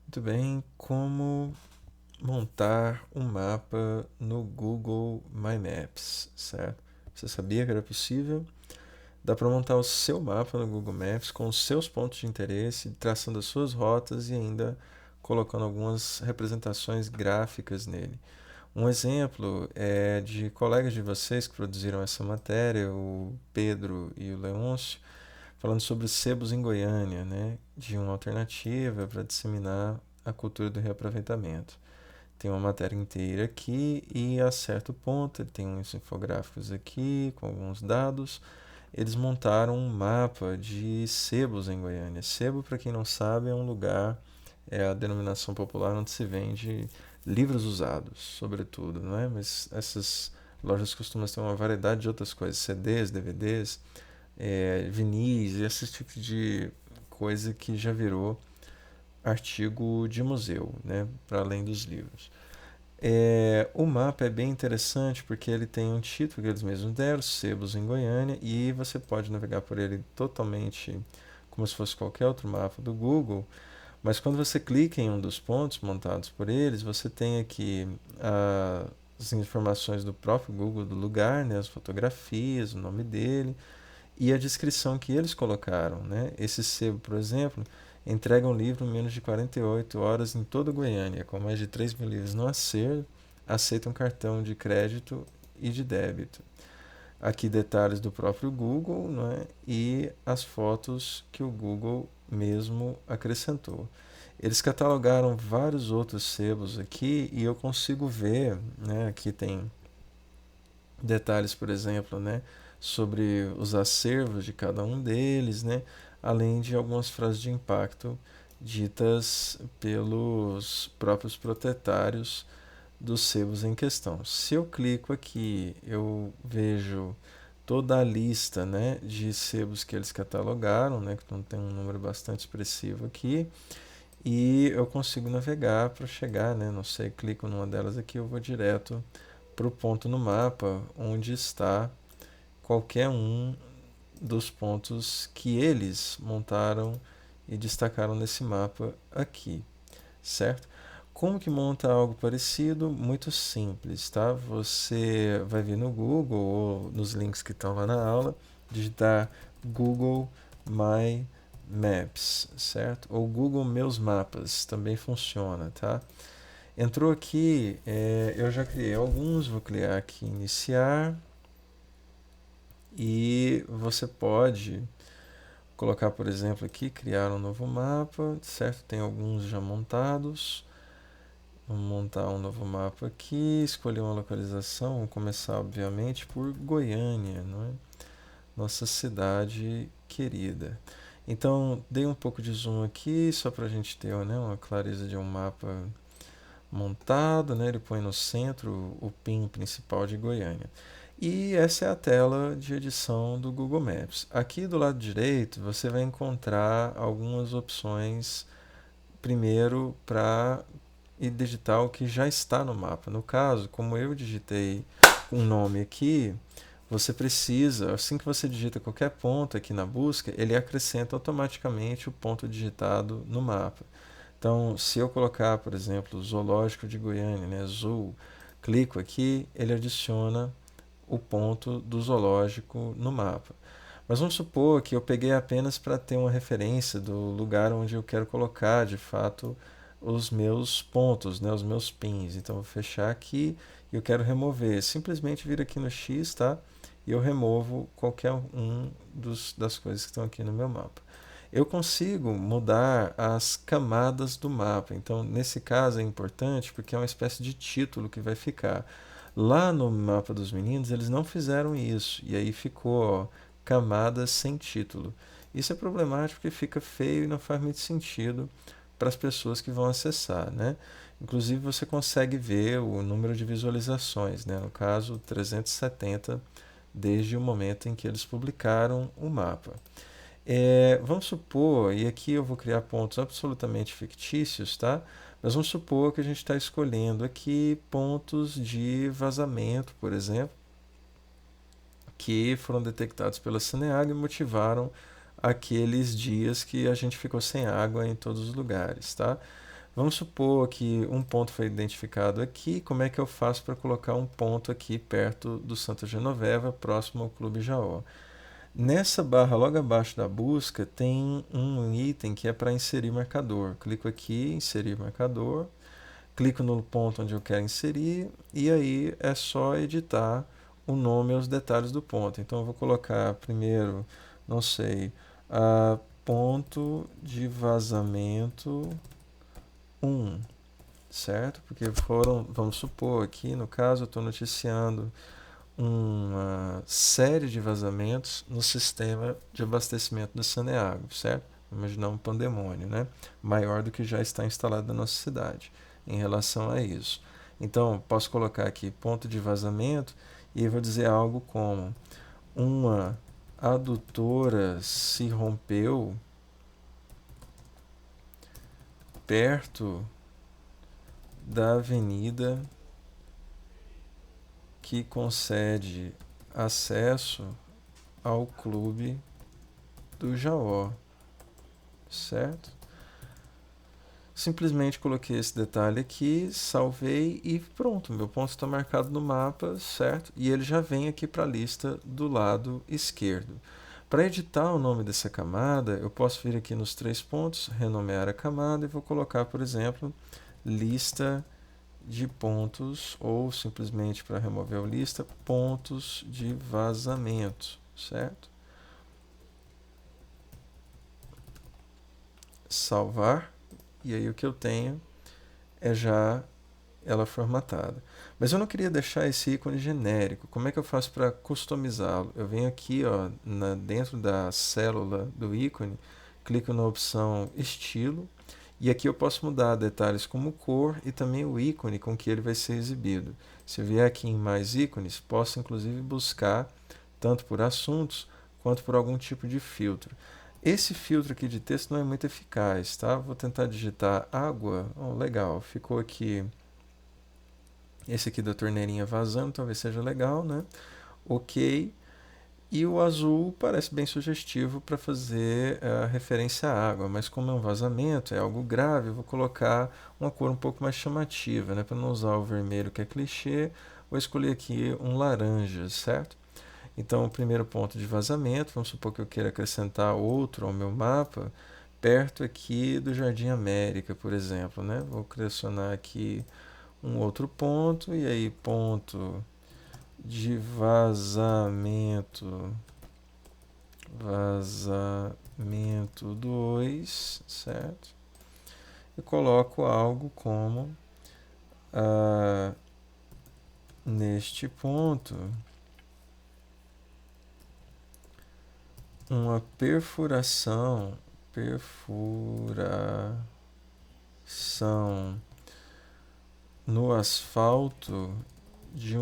Muito bem, como montar um mapa no Google My Maps, certo? Você sabia que era possível? Dá para montar o seu mapa no Google Maps com os seus pontos de interesse, traçando as suas rotas e ainda colocando algumas representações gráficas nele. Um exemplo é de colegas de vocês que produziram essa matéria, o Pedro e o Leôncio, falando sobre sebos em Goiânia, né, de uma alternativa para disseminar a cultura do reaproveitamento. Tem uma matéria inteira aqui e a certo ponto ele tem uns infográficos aqui com alguns dados. Eles montaram um mapa de sebos em Goiânia. Sebo, para quem não sabe, é um lugar, é a denominação popular onde se vende livros usados, sobretudo, não é? Mas essas lojas costumam ter uma variedade de outras coisas, CDs, DVDs, vinis e esse tipo de coisa que já virou artigo de museu, né, para além dos livros. O mapa é bem interessante porque ele tem um título que eles mesmos deram, Sebos em Goiânia, e você pode navegar por ele totalmente como se fosse qualquer outro mapa do Google, mas quando você clica em um dos pontos montados por eles, você tem aqui as informações do próprio Google do lugar, né, as fotografias, o nome dele, e a descrição que eles colocaram, né? Esse sebo, por exemplo, entrega um livro em menos de 48 horas em toda Goiânia, com mais de 3 mil livros no acervo, aceita um cartão de crédito e de débito. Aqui detalhes do próprio Google, não é? E as fotos que o Google mesmo acrescentou. Eles catalogaram vários outros sebos aqui e eu consigo ver, né? Aqui tem detalhes, por exemplo, né, sobre os acervos de cada um deles, né, além de algumas frases de impacto ditas pelos próprios proprietários dos sebos em questão. Se eu clico aqui, eu vejo toda a lista, né, de sebos que eles catalogaram, né, que não tem um número bastante expressivo aqui, e eu consigo navegar para chegar, né, não sei, clico numa delas aqui, eu vou direto para o ponto no mapa onde está qualquer um dos pontos que eles montaram e destacaram nesse mapa aqui, certo? Como que monta algo parecido? Muito simples, tá? Você vai vir no Google ou nos links que estão lá na aula, digitar Google My Maps, certo? Ou Google Meus Mapas, também funciona, tá? Entrou aqui, eu já criei alguns, vou criar aqui iniciar e você pode colocar, por exemplo, aqui, criar um novo mapa, certo? Tem alguns já montados. Vamos montar um novo mapa aqui, escolher uma localização, vamos começar obviamente por Goiânia, não é? Nossa cidade querida. Então, dei um pouco de zoom aqui, só para a gente ter, né, uma clareza de um mapa montado, né? Ele põe no centro o PIN principal de Goiânia. E essa é a tela de edição do Google Maps. Aqui do lado direito você vai encontrar algumas opções, primeiro para digitar o que já está no mapa. No caso, como eu digitei um nome aqui, você precisa, assim que você digita qualquer ponto aqui na busca, ele acrescenta automaticamente o ponto digitado no mapa. Então, se eu colocar, por exemplo, Zoológico de Goiânia, né, Zoo, clico aqui, ele adiciona o ponto do zoológico no mapa. Mas vamos supor que eu peguei apenas para ter uma referência do lugar onde eu quero colocar, de fato, os meus pontos, né, os meus pins. Então, vou fechar aqui e eu quero remover. Simplesmente vir aqui no X, tá? E eu removo qualquer um das coisas que estão aqui no meu mapa. Eu consigo mudar as camadas do mapa. Então, nesse caso é importante porque é uma espécie de título que vai ficar. Lá no mapa dos meninos, eles não fizeram isso. E aí ficou, ó, camadas sem título. Isso é problemático porque fica feio e não faz muito sentido para as pessoas que vão acessar, né? Inclusive você consegue ver o número de visualizações, né? No caso 370 desde o momento em que eles publicaram o mapa. Vamos supor, e aqui eu vou criar pontos absolutamente fictícios, tá? Mas vamos supor que a gente está escolhendo aqui pontos de vazamento, por exemplo, que foram detectados pela Saneago e motivaram aqueles dias que a gente ficou sem água em todos os lugares, tá? Vamos supor que um ponto foi identificado aqui. Como é que eu faço para colocar um ponto aqui perto do Santa Genoveva, próximo ao Clube Jaó? Nessa barra logo abaixo da busca tem um item que é para inserir marcador. Clico aqui, inserir marcador, clico no ponto onde eu quero inserir e aí é só editar o nome e os detalhes do ponto. Então eu vou colocar primeiro, não sei, ponto de vazamento 1, certo? Porque foram, vamos supor aqui, no caso eu estou noticiando uma série de vazamentos no sistema de abastecimento da Saneago, certo? Imaginar um pandemônio, né? Maior do que já está instalado na nossa cidade em relação a isso. Então, posso colocar aqui ponto de vazamento e vou dizer algo como uma adutora se rompeu perto da avenida que concede acesso ao clube do Jaó, certo? Simplesmente coloquei esse detalhe aqui, salvei e pronto, meu ponto está marcado no mapa, certo? E ele já vem aqui para a lista do lado esquerdo. Para editar o nome dessa camada, eu posso vir aqui nos 3 pontos, renomear a camada e vou colocar, por exemplo, lista de pontos, ou simplesmente para remover a lista, pontos de vazamento, certo? Salvar, e aí o que eu tenho é já ela formatada. Mas eu não queria deixar esse ícone genérico. Como é que eu faço para customizá-lo? Eu venho aqui, ó, dentro da célula do ícone, clico na opção estilo e aqui eu posso mudar detalhes como cor e também o ícone com que ele vai ser exibido. Se eu vier aqui em mais ícones, posso inclusive buscar tanto por assuntos quanto por algum tipo de filtro. Esse filtro aqui de texto não é muito eficaz, tá? Vou tentar digitar água. Oh, legal, ficou aqui esse aqui da torneirinha vazando, talvez seja legal, né? Ok. E o azul parece bem sugestivo para fazer a referência à água, mas como é um vazamento, é algo grave, eu vou colocar uma cor um pouco mais chamativa, né? Para não usar o vermelho que é clichê, vou escolher aqui um laranja, certo? Então, o primeiro ponto de vazamento, vamos supor que eu queira acrescentar outro ao meu mapa, perto aqui do Jardim América, por exemplo, né? Vou selecionar aqui um outro ponto e aí ponto de vazamento 2, certo? E coloco algo como neste ponto uma perfuração no asfalto de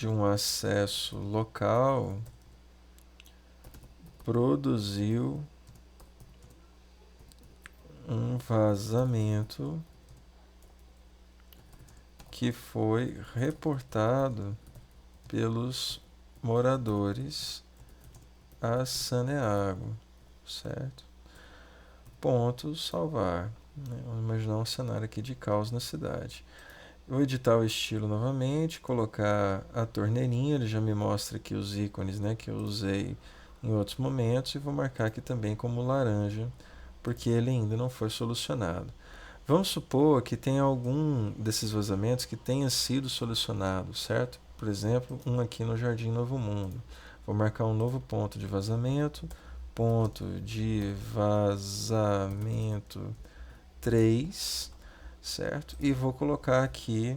um acesso local produziu um vazamento que foi reportado pelos moradores a Saneago, certo? Ponto, salvar. Vamos imaginar um cenário aqui de caos na cidade. Eu vou editar o estilo novamente, colocar a torneirinha, ele já me mostra aqui os ícones, né, que eu usei em outros momentos, e vou marcar aqui também como laranja, porque ele ainda não foi solucionado. Vamos supor que tenha algum desses vazamentos que tenha sido solucionado, certo? Por exemplo, um aqui no Jardim Novo Mundo. Vou marcar um novo ponto de vazamento, ponto de vazamento 3, certo? E vou colocar aqui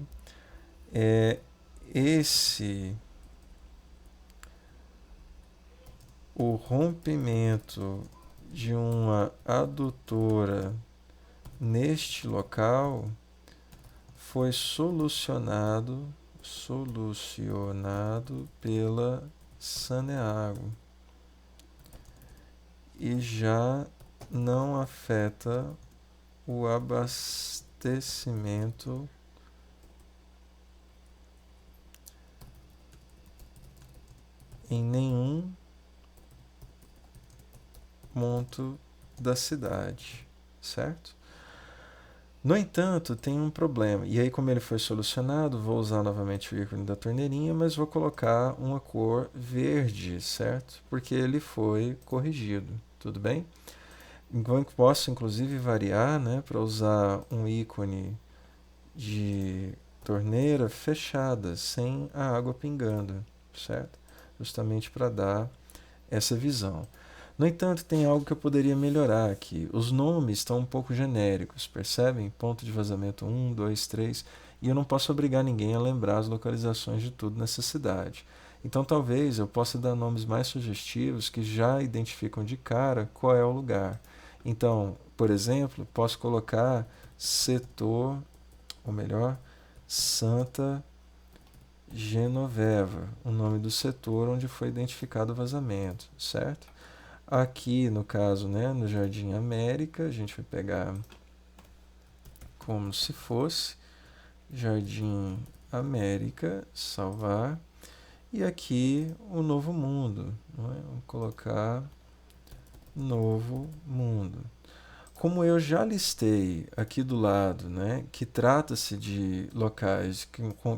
esse o rompimento de uma adutora neste local foi solucionado pela Saneago e já não afeta o abastecimento em nenhum ponto da cidade, certo? No entanto, tem um problema. E aí, como ele foi solucionado, vou usar novamente o ícone da torneirinha, mas vou colocar uma cor verde, certo? Porque ele foi corrigido, tudo bem? Então, posso inclusive variar, né, para usar um ícone de torneira fechada, sem a água pingando, certo? Justamente para dar essa visão. No entanto, tem algo que eu poderia melhorar aqui. Os nomes estão um pouco genéricos, percebem? Ponto de vazamento 1, 2, 3, e eu não posso obrigar ninguém a lembrar as localizações de tudo nessa cidade. Então, talvez eu possa dar nomes mais sugestivos que já identificam de cara qual é o lugar. Então, por exemplo, posso colocar setor, ou melhor, Santa Genoveva, o nome do setor onde foi identificado o vazamento, certo? Aqui, no caso, né, no Jardim América, a gente vai pegar como se fosse Jardim América, salvar, e aqui o Novo Mundo, não é? Vamos colocar Novo Mundo. Como eu já listei aqui do lado, né, que trata-se de locais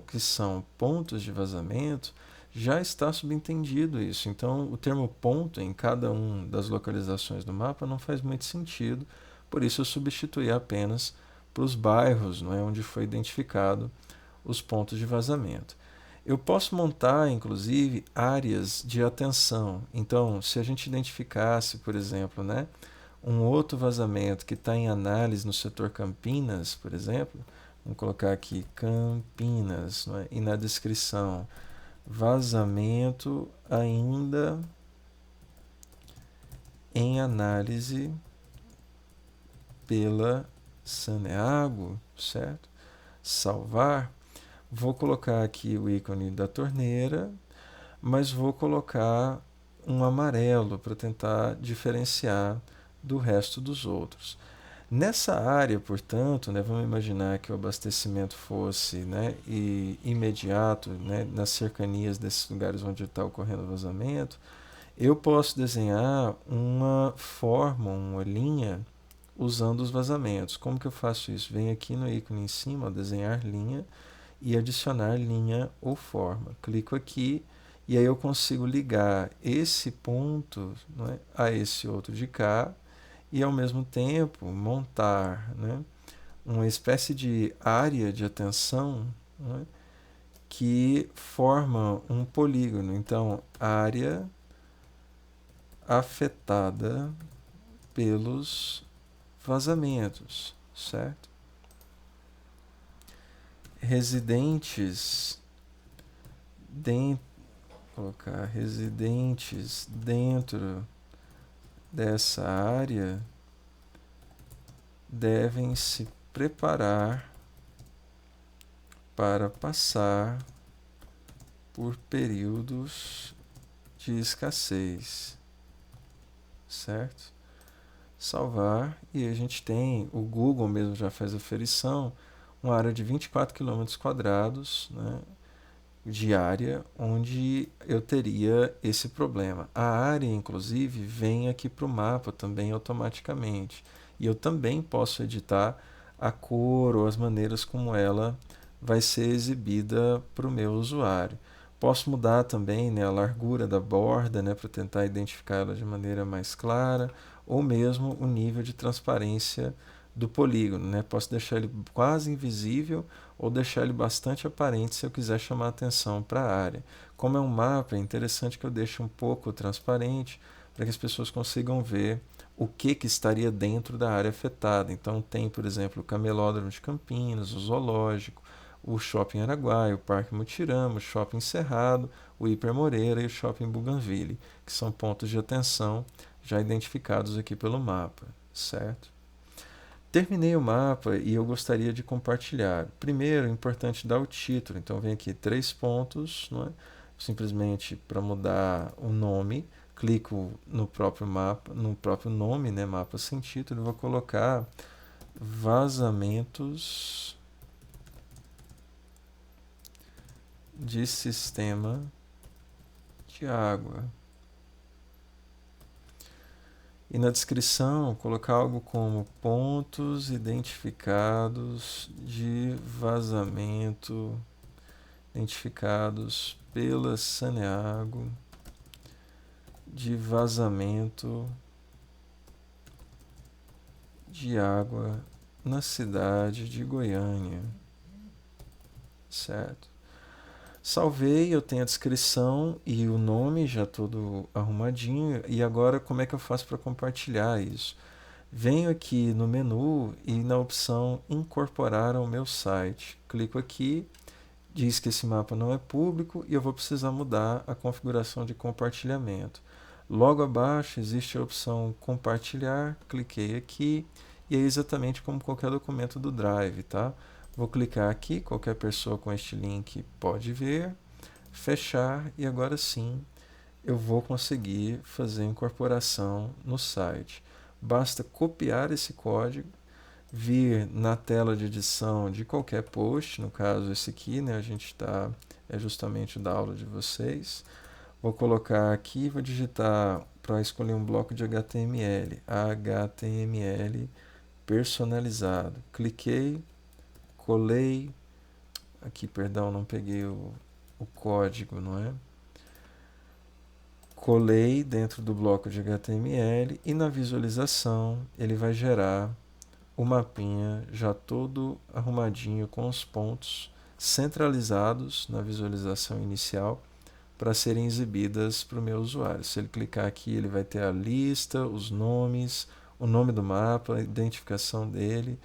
que são pontos de vazamento, já está subentendido isso. Então, o termo ponto em cada uma das localizações do mapa não faz muito sentido, por isso eu substituí apenas para os bairros, não é, onde foi identificado os pontos de vazamento. Eu posso montar, inclusive, áreas de atenção. Então, se a gente identificasse, por exemplo, né, um outro vazamento que está em análise no setor Campinas, por exemplo, vamos colocar aqui Campinas, não é? E na descrição, vazamento ainda em análise pela Saneago, certo? Salvar. Vou colocar aqui o ícone da torneira, mas vou colocar um amarelo para tentar diferenciar do resto dos outros. Nessa área, portanto, né, vamos imaginar que o abastecimento fosse, né, imediato, né, nas cercanias desses lugares onde está ocorrendo o vazamento, eu posso desenhar uma forma, uma linha, usando os vazamentos. Como que eu faço isso? Venho aqui no ícone em cima, desenhar linha, e adicionar linha ou forma. Clico aqui e aí eu consigo ligar esse ponto, não é, a esse outro de cá e ao mesmo tempo montar, né, uma espécie de área de atenção, não é, que forma um polígono. Então, área afetada pelos vazamentos, certo? Residentes dentro, colocar residentes dentro dessa área devem se preparar para passar por períodos de escassez, certo? Salvar e a gente tem, o Google mesmo já faz aferição, uma área de 24 quilômetros quadrados, né, de área onde eu teria esse problema. A área, inclusive, vem aqui para o mapa também automaticamente. E eu também posso editar a cor ou as maneiras como ela vai ser exibida para o meu usuário. Posso mudar também, né, a largura da borda, né, para tentar identificar ela de maneira mais clara, ou mesmo o nível de transparência do polígono. Né? Posso deixar ele quase invisível ou deixar ele bastante aparente se eu quiser chamar atenção para a área. Como é um mapa, é interessante que eu deixe um pouco transparente para que as pessoas consigam ver o que estaria dentro da área afetada. Então tem, por exemplo, o Camelódromo de Campinas, o Zoológico, o Shopping Araguaia, o Parque Mutirama, o Shopping Cerrado, o Hiper Moreira e o Shopping Bougainville, que são pontos de atenção já identificados aqui pelo mapa, certo? Terminei o mapa e eu gostaria de compartilhar. Primeiro, é importante dar o título. Então, vem aqui 3 pontos, não é? Simplesmente para mudar o nome, clico no próprio mapa, no próprio nome, né? Mapa sem título, e vou colocar vazamentos de sistema de água. E na descrição, colocar algo como pontos identificados de vazamento, identificados pela Saneago, de vazamento de água na cidade de Goiânia, certo? Salvei, eu tenho a descrição e o nome já todo arrumadinho. E agora como é que eu faço para compartilhar isso? Venho aqui no menu e na opção incorporar ao meu site. Clico aqui, diz que esse mapa não é público e eu vou precisar mudar a configuração de compartilhamento. Logo abaixo existe a opção compartilhar, cliquei aqui e é exatamente como qualquer documento do Drive, tá? Vou clicar aqui, qualquer pessoa com este link pode ver, fechar e agora sim eu vou conseguir fazer a incorporação no site. Basta copiar esse código, vir na tela de edição de qualquer post, no caso esse aqui, né, a gente está, é justamente o da aula de vocês. Vou colocar aqui, vou digitar para escolher um bloco de HTML personalizado. Cliquei, colei, aqui, perdão, não peguei o código, não é? Colei dentro do bloco de HTML e na visualização ele vai gerar o mapinha já todo arrumadinho com os pontos centralizados na visualização inicial para serem exibidas para o meu usuário. Se ele clicar aqui, ele vai ter a lista, os nomes, o nome do mapa, a identificação dele,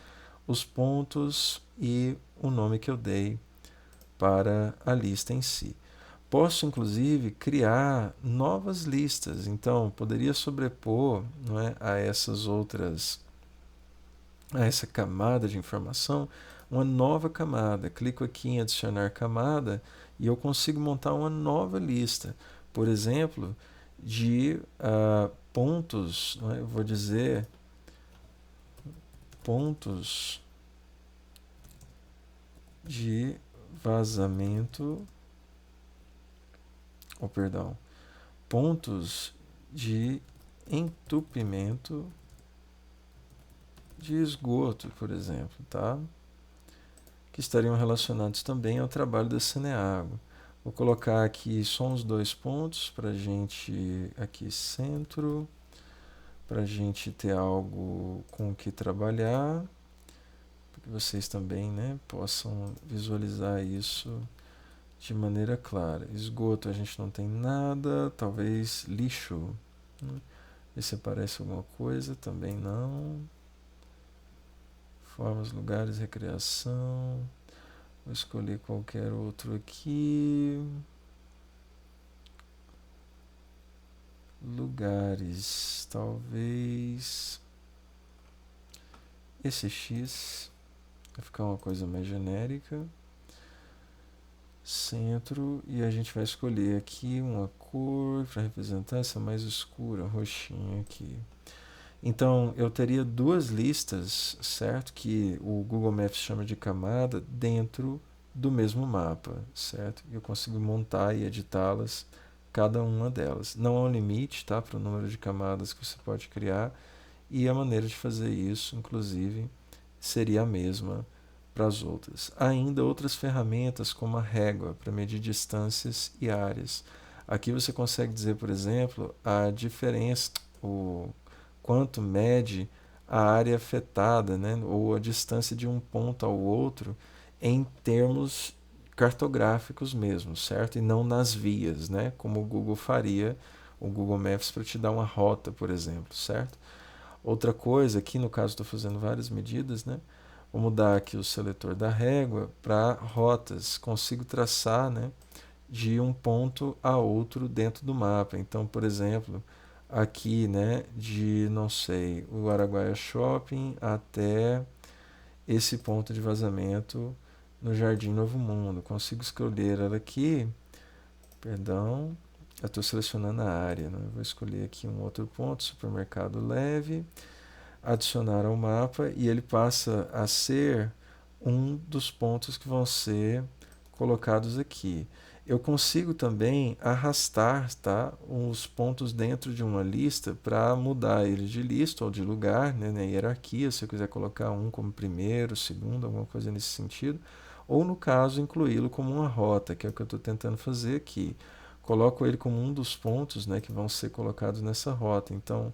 os pontos e o nome que eu dei para a lista em si. Posso, inclusive, criar novas listas. Então, poderia sobrepor, não é, a essa camada de informação, uma nova camada. Clico aqui em adicionar camada e eu consigo montar uma nova lista. Por exemplo, de pontos, não é, eu vou dizer pontos de vazamento, perdão, pontos de entupimento de esgoto, por exemplo, tá? Que estariam relacionados também ao trabalho da Saneago. Vou colocar aqui só uns 2 pontos para a gente, aqui centro, para a gente ter algo com o que trabalhar, para que vocês também, né, possam visualizar isso de maneira clara. Esgoto a gente não tem nada, talvez lixo, né? Ver se aparece alguma coisa, também não. Formas, lugares, recreação. Vou escolher qualquer outro aqui. Lugares, talvez esse X vai ficar uma coisa mais genérica. Centro, e a gente vai escolher aqui uma cor para representar essa mais escura, roxinha aqui. Então, eu teria 2 listas, certo? Que o Google Maps chama de camada dentro do mesmo mapa, certo? Eu consigo montar e editá-las, cada uma delas. Não há um limite, tá? Para o número de camadas que você pode criar, e a maneira de fazer isso, inclusive, seria a mesma para as outras. Há ainda outras ferramentas, como a régua, para medir distâncias e áreas. Aqui você consegue dizer, por exemplo, a diferença, o quanto mede a área afetada, né, ou a distância de um ponto ao outro em termos cartográficos mesmo, certo? E não nas vias, né, como o Google faria, o Google Maps para te dar uma rota, por exemplo, certo? Outra coisa, aqui no caso estou fazendo várias medidas, né? Vou mudar aqui o seletor da régua para rotas. Consigo traçar, né, de um ponto a outro dentro do mapa. Então, por exemplo, aqui, né, de, não sei, o Araguaia Shopping até esse ponto de vazamento no Jardim Novo Mundo. Consigo escolher ela aqui, perdão, eu estou selecionando a área, né? Vou escolher aqui um outro ponto, supermercado leve, adicionar ao mapa e ele passa a ser um dos pontos que vão ser colocados aqui. Eu consigo também arrastar, tá, os pontos dentro de uma lista para mudar ele de lista ou de lugar, né, na hierarquia, se eu quiser colocar um como primeiro, segundo, alguma coisa nesse sentido, ou no caso incluí-lo como uma rota, que é o que eu estou tentando fazer aqui. Coloco ele como um dos pontos, né, que vão ser colocados nessa rota. Então,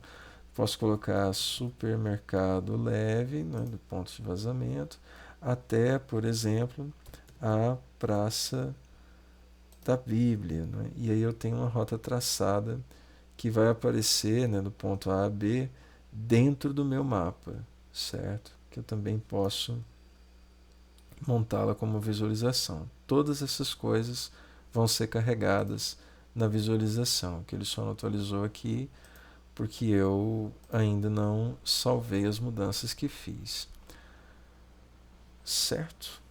posso colocar supermercado leve, né, do ponto de vazamento, até, por exemplo, a praça da Bíblia, né? E aí eu tenho uma rota traçada que vai aparecer, né, do ponto A a B dentro do meu mapa, certo? Que eu também posso montá-la como visualização. Todas essas coisas vão ser carregadas na visualização, que ele só não atualizou aqui porque eu ainda não salvei as mudanças que fiz, certo?